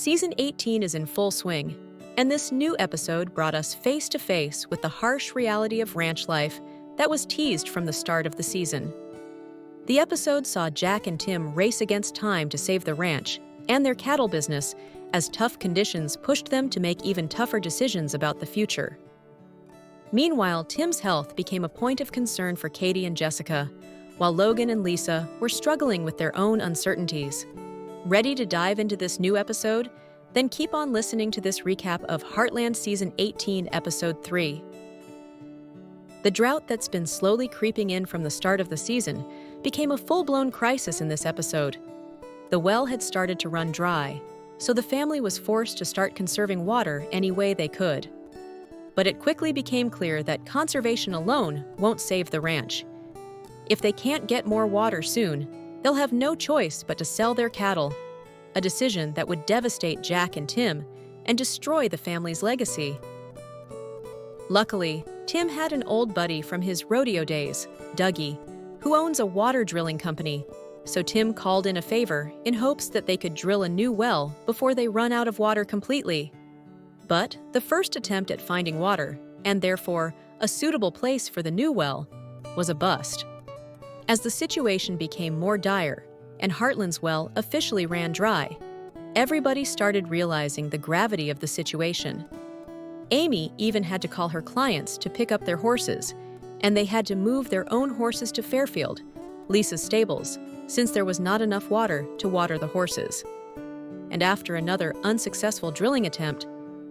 Season 18 is in full swing, and this new episode brought us face to face with the harsh reality of ranch life that was teased from the start of the season. The episode saw Jack and Tim race against time to save the ranch and their cattle business as tough conditions pushed them to make even tougher decisions about the future. Meanwhile, Tim's health became a point of concern for Katie and Jessica, while Logan and Lisa were struggling with their own uncertainties. Ready to dive into this new episode? Then keep on listening to this recap of Heartland Season 18, Episode 3. The drought that's been slowly creeping in from the start of the season became a full-blown crisis in this episode. The well had started to run dry, so the family was forced to start conserving water any way they could. But it quickly became clear that conservation alone won't save the ranch. If they can't get more water soon, they'll have no choice but to sell their cattle, a decision that would devastate Jack and Tim and destroy the family's legacy. Luckily, Tim had an old buddy from his rodeo days, Dougie, who owns a water drilling company, so Tim called in a favor in hopes that they could drill a new well before they run out of water completely. But the first attempt at finding water, and therefore a suitable place for the new well, was a bust. As the situation became more dire and Heartland's well officially ran dry, everybody started realizing the gravity of the situation. Amy even had to call her clients to pick up their horses, and they had to move their own horses to Fairfield, Lisa's stables, since there was not enough water to water the horses. And after another unsuccessful drilling attempt,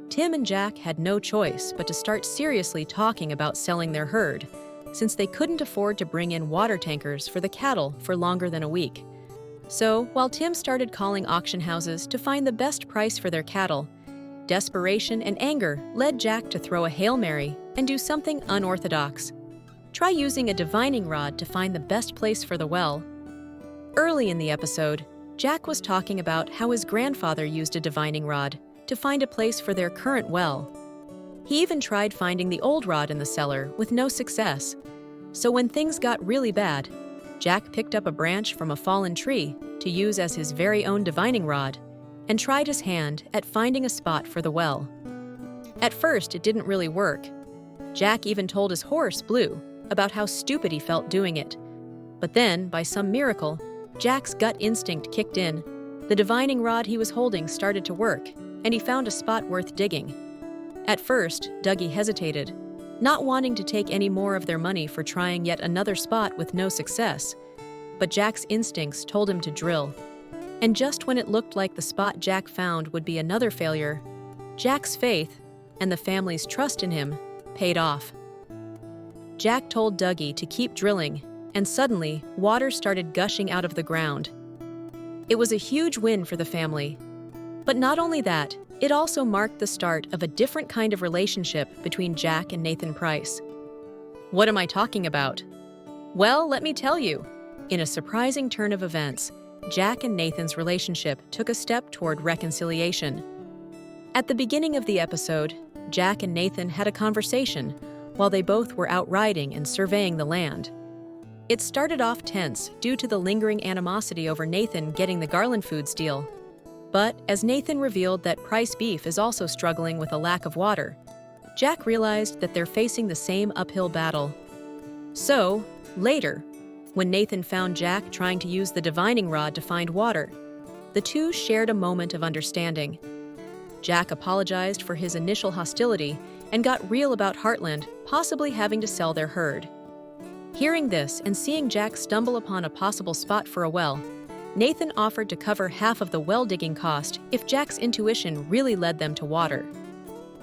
Tim and Jack had no choice but to start seriously talking about selling their herd, since they couldn't afford to bring in water tankers for the cattle for longer than a week. So, while Tim started calling auction houses to find the best price for their cattle, desperation and anger led Jack to throw a Hail Mary and do something unorthodox. Try using a divining rod to find the best place for the well. Early in the episode, Jack was talking about how his grandfather used a divining rod to find a place for their current well. He even tried finding the old rod in the cellar with no success. So when things got really bad, Jack picked up a branch from a fallen tree to use as his very own divining rod and tried his hand at finding a spot for the well. At first, it didn't really work. Jack even told his horse, Blue, about how stupid he felt doing it. But then, by some miracle, Jack's gut instinct kicked in. The divining rod he was holding started to work, and he found a spot worth digging. At first, Dougie hesitated, not wanting to take any more of their money for trying yet another spot with no success. But Jack's instincts told him to drill. And just when it looked like the spot Jack found would be another failure, Jack's faith, and the family's trust in him, paid off. Jack told Dougie to keep drilling, and suddenly, water started gushing out of the ground. It was a huge win for the family. But not only that, it also marked the start of a different kind of relationship between Jack and Nathan Price. What am I talking about? Well, let me tell you. In a surprising turn of events, Jack and Nathan's relationship took a step toward reconciliation. At the beginning of the episode, Jack and Nathan had a conversation while they both were out riding and surveying the land. It started off tense due to the lingering animosity over Nathan getting the Garland Foods deal. But as Nathan revealed that Price Beef is also struggling with a lack of water, Jack realized that they're facing the same uphill battle. So, later, when Nathan found Jack trying to use the divining rod to find water, the two shared a moment of understanding. Jack apologized for his initial hostility and got real about Heartland possibly having to sell their herd. Hearing this and seeing Jack stumble upon a possible spot for a well, Nathan offered to cover half of the well digging cost if Jack's intuition really led them to water.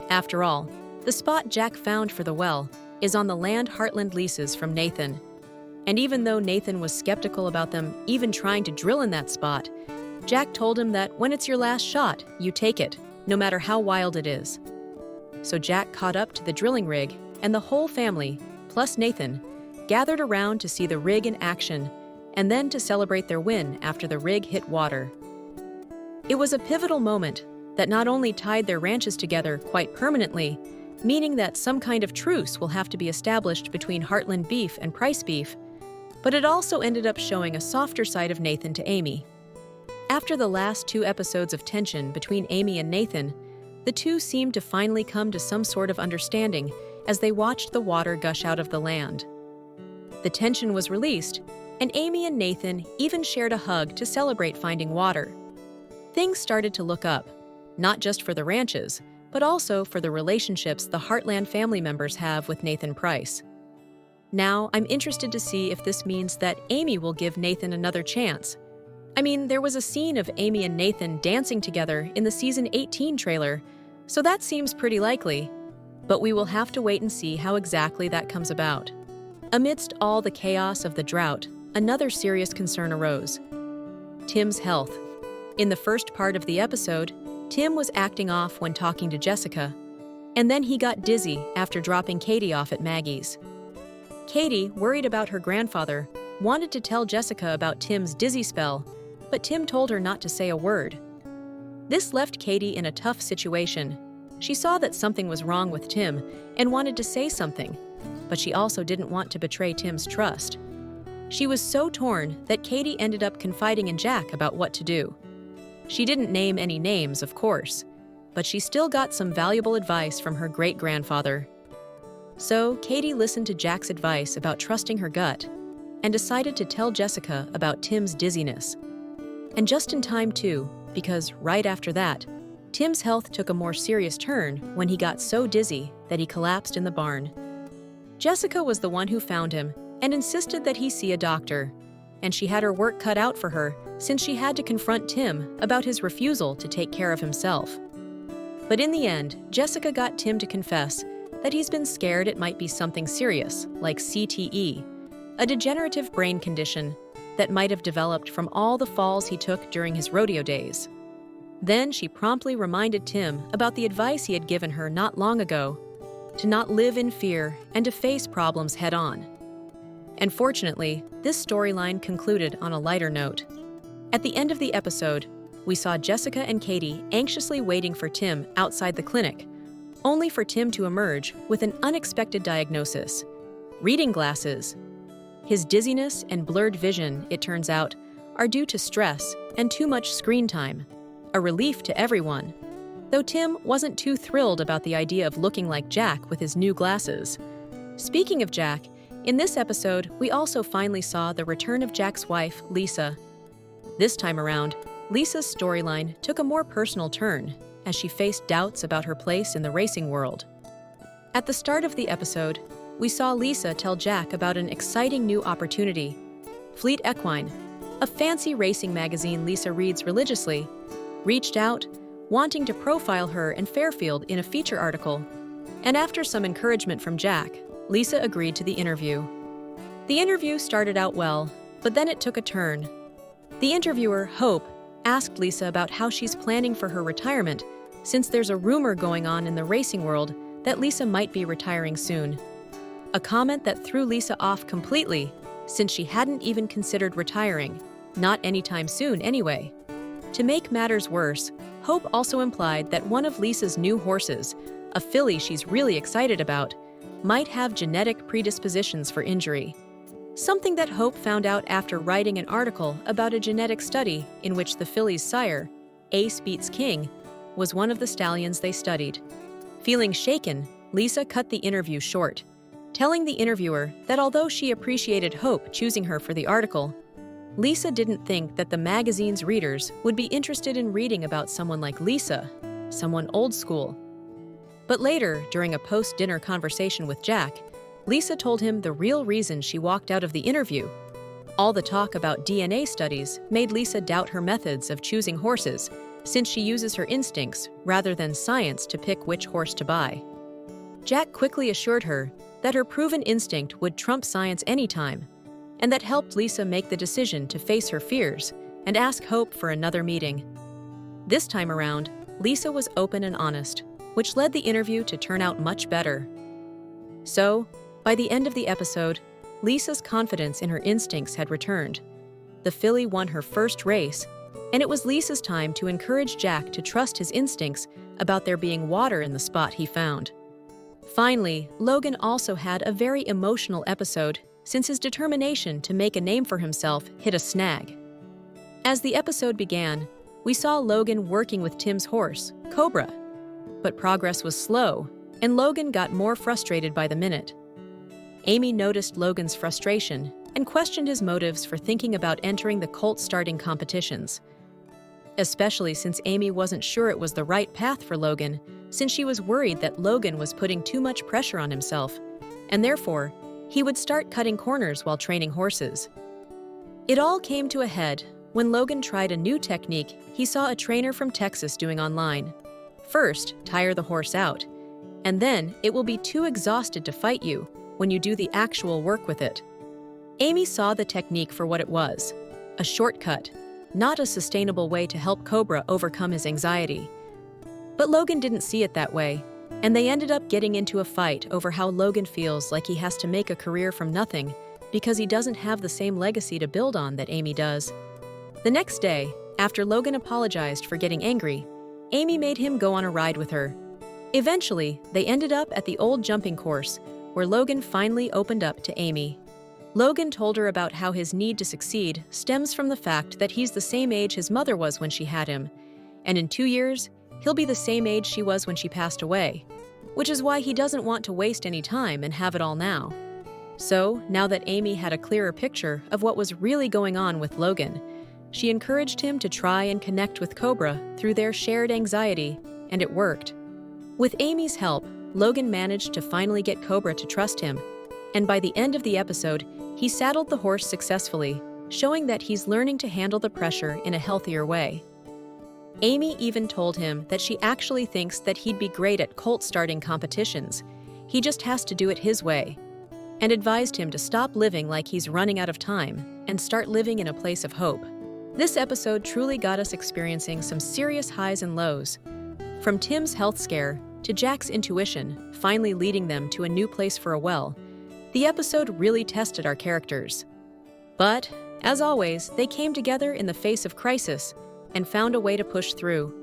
After all, the spot Jack found for the well is on the land Heartland leases from Nathan. And even though Nathan was skeptical about them even trying to drill in that spot, Jack told him that when it's your last shot, you take it, no matter how wild it is. So Jack caught up to the drilling rig, and the whole family, plus Nathan, gathered around to see the rig in action and then to celebrate their win after the rig hit water. It was a pivotal moment that not only tied their ranches together quite permanently, meaning that some kind of truce will have to be established between Heartland Beef and Price Beef, but it also ended up showing a softer side of Nathan to Amy. After the last 2 episodes of tension between Amy and Nathan, the two seemed to finally come to some sort of understanding as they watched the water gush out of the land. The tension was released, and Amy and Nathan even shared a hug to celebrate finding water. Things started to look up, not just for the ranches, but also for the relationships the Heartland family members have with Nathan Price. Now, I'm interested to see if this means that Amy will give Nathan another chance. I mean, there was a scene of Amy and Nathan dancing together in the season 18 trailer, so that seems pretty likely. But we will have to wait and see how exactly that comes about. Amidst all the chaos of the drought, another serious concern arose: Tim's health. In the first part of the episode, Tim was acting off when talking to Jessica, and then he got dizzy after dropping Katie off at Maggie's. Katie, worried about her grandfather, wanted to tell Jessica about Tim's dizzy spell, but Tim told her not to say a word. This left Katie in a tough situation. She saw that something was wrong with Tim and wanted to say something, but she also didn't want to betray Tim's trust. She was so torn that Katie ended up confiding in Jack about what to do. She didn't name any names, of course, but she still got some valuable advice from her great-grandfather. So, Katie listened to Jack's advice about trusting her gut and decided to tell Jessica about Tim's dizziness. And just in time, too, because right after that, Tim's health took a more serious turn when he got so dizzy that he collapsed in the barn. Jessica was the one who found him and insisted that he see a doctor, and she had her work cut out for her since she had to confront Tim about his refusal to take care of himself. But in the end, Jessica got Tim to confess that he's been scared it might be something serious, like CTE, a degenerative brain condition that might have developed from all the falls he took during his rodeo days. Then she promptly reminded Tim about the advice he had given her not long ago, to not live in fear and to face problems head-on. And fortunately, this storyline concluded on a lighter note. At the end of the episode, we saw Jessica and Katie anxiously waiting for Tim outside the clinic, only for Tim to emerge with an unexpected diagnosis: reading glasses. His dizziness and blurred vision, it turns out, are due to stress and too much screen time, a relief to everyone. Though Tim wasn't too thrilled about the idea of looking like Jack with his new glasses. Speaking of Jack, in this episode, we also finally saw the return of Jack's wife, Lisa. This time around, Lisa's storyline took a more personal turn as she faced doubts about her place in the racing world. At the start of the episode, we saw Lisa tell Jack about an exciting new opportunity. Fleet Equine, a fancy racing magazine Lisa reads religiously, reached out, wanting to profile her and Fairfield in a feature article. And after some encouragement from Jack, Lisa agreed to the interview. The interview started out well, but then it took a turn. The interviewer, Hope, asked Lisa about how she's planning for her retirement, since there's a rumor going on in the racing world that Lisa might be retiring soon. A comment that threw Lisa off completely, since she hadn't even considered retiring, not anytime soon anyway. To make matters worse, Hope also implied that one of Lisa's new horses, a filly she's really excited about, might have genetic predispositions for injury. Something that Hope found out after writing an article about a genetic study in which the filly's sire, Ace Beats King, was one of the stallions they studied. Feeling shaken, Lisa cut the interview short, telling the interviewer that although she appreciated Hope choosing her for the article, Lisa didn't think that the magazine's readers would be interested in reading about someone like Lisa, someone old school. But later, during a post-dinner conversation with Jack, Lisa told him the real reason she walked out of the interview. All the talk about DNA studies made Lisa doubt her methods of choosing horses, since she uses her instincts rather than science to pick which horse to buy. Jack quickly assured her that her proven instinct would trump science anytime, and that helped Lisa make the decision to face her fears and ask Hope for another meeting. This time around, Lisa was open and honest, which led the interview to turn out much better. So, by the end of the episode, Lisa's confidence in her instincts had returned. The filly won her first race, and it was Lisa's time to encourage Jack to trust his instincts about there being water in the spot he found. Finally, Logan also had a very emotional episode since his determination to make a name for himself hit a snag. As the episode began, we saw Logan working with Tim's horse, Cobra. But progress was slow, and Logan got more frustrated by the minute. Amy noticed Logan's frustration and questioned his motives for thinking about entering the colt starting competitions. Especially since Amy wasn't sure it was the right path for Logan, since she was worried that Logan was putting too much pressure on himself, and therefore, he would start cutting corners while training horses. It all came to a head when Logan tried a new technique he saw a trainer from Texas doing online. First, tire the horse out, and then it will be too exhausted to fight you when you do the actual work with it. Amy saw the technique for what it was, a shortcut, not a sustainable way to help Cobra overcome his anxiety. But Logan didn't see it that way, and they ended up getting into a fight over how Logan feels like he has to make a career from nothing because he doesn't have the same legacy to build on that Amy does. The next day, after Logan apologized for getting angry, Amy made him go on a ride with her. Eventually, they ended up at the old jumping course, where Logan finally opened up to Amy. Logan told her about how his need to succeed stems from the fact that he's the same age his mother was when she had him, and in 2 years, he'll be the same age she was when she passed away, which is why he doesn't want to waste any time and have it all now. So, now that Amy had a clearer picture of what was really going on with Logan, she encouraged him to try and connect with Cobra through their shared anxiety, and it worked. With Amy's help, Logan managed to finally get Cobra to trust him, and by the end of the episode, he saddled the horse successfully, showing that he's learning to handle the pressure in a healthier way. Amy even told him that she actually thinks that he'd be great at colt starting competitions. He just has to do it his way, and advised him to stop living like he's running out of time and start living in a place of hope. This episode truly got us experiencing some serious highs and lows. From Tim's health scare to Jack's intuition finally leading them to a new place for a well, the episode really tested our characters. But, as always, they came together in the face of crisis and found a way to push through.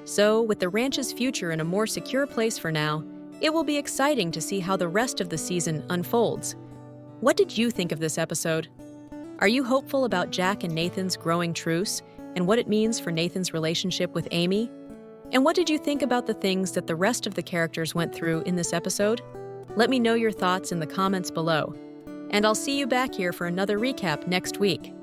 So, with the ranch's future in a more secure place for now, it will be exciting to see how the rest of the season unfolds. What did you think of this episode? Are you hopeful about Jack and Nathan's growing truce and what it means for Nathan's relationship with Amy? And what did you think about the things that the rest of the characters went through in this episode? Let me know your thoughts in the comments below. And I'll see you back here for another recap next week.